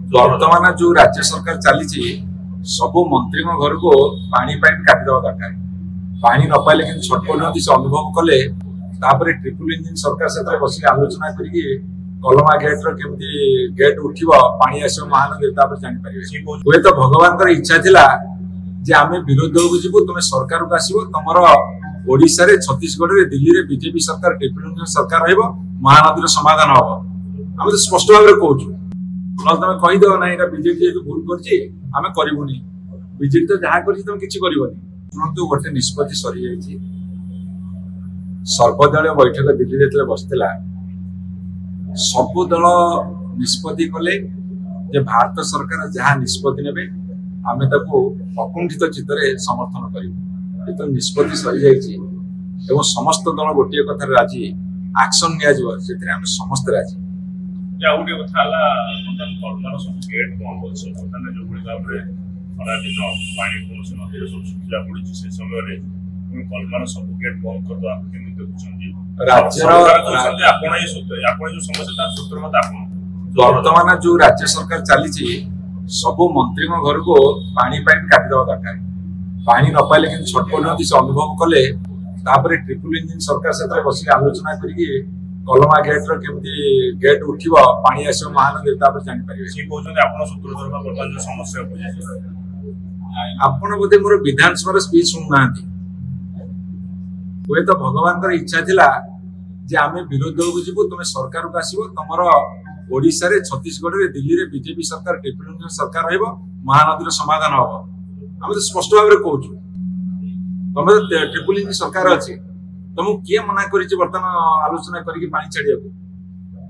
वर्तमान जो राज्य सरकार चली सबू मंत्री घर को पानी पाइप काटिदेवा दरकार पानी न पाइले कि छटपट होती से अनुभव कले ट्रिपल इंजिन सरकार से बस आलोचना करके कलमा गेट रमती गेट उठिब पानी आस महानदी जापर हुए तो भगवान इच्छा थिला जे आम विरोध दल को जीवु तुम सरकार को आसो तुम ओडिशा रे छत्तीसगढ़ रे दिल्ली रे बीजेपी सरकार ट्रिपल इंजिन सरकार रहिबो महानदी समाधान हम आम तो स्पष्ट भाव में कहूँ ना तुम कहीदेव ना यहाँ बीजेपी जो भूल करें करूनी बीजेपी तो जहाँ कर तुम किसी शुणु गोटे निष्पत्ति सरी जाइए सर्वदलीय बैठक दिल्ली जो बसला सबु दल निष्पत्ति कले जे भारत सरकार जहाँ निष्पत्ति ने आम अकुंठित चित्त समर्थन करूँ तो निष्पत्ति सरी जाइए समस्त दल गोटे कथार राजी एक्शन नि समस्त राजी गोटे कथा कलमार सब गेट बंद अच्छे बर्तमान जो भाव में खरा दिन पानी कौन नदी सब सुखिला पड़ी से समय कलमार सब गेट बंद करदे वर्तमान जो राज्य सरकार चली सबू मंत्री घर को पानी पाइप काटिदेवा दरकार पानी न पाइले कि छटपट होती से अनुभव कले ट्रिपल इंजिन सरकार से बस आलोचना करके कलमा गेट रमती गेट उठिब पानी आस महानदी जापर आपण बोधे मोर विधानसभा स्पीच शुणुना हुए तो भगवान इच्छा थिला जे आम विरोध दल को जीवु तुम सरकार को आसो तुम ओडिशा रे छत्तीसगढ़ रे दिल्ली रे बीजेपी सरकार ट्रिपल इंजिन सरकार रहिबो महानदी समाधान हम आम तो स्पष्ट भाव में कहूँ तुम ट्रिपल इंजिन सरकार अच्छी तुमको किए मना कर बर्तमान आलोचना करके पानी छाड़िया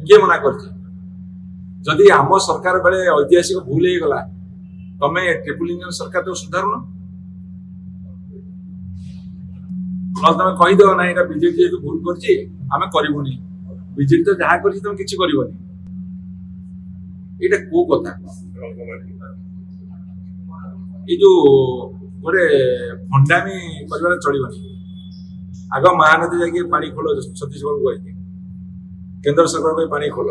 किए मना कर आम सरकार बेले ऐतिहासिक भूल हो गला तुम ट्रिपल इंजिन सरकार तो सुधारुन ना तुम कहीदेव ना यहाँ बीजेपी जो भूल करूनी बीजेपी तो जहाँ कर तुम किसी कर को कथा ये जो गोटे भंडामी कर चलनी आग महानदी जाके पानी खोल छत्तीसगढ़ को केंद्र सरकार को पानी खोल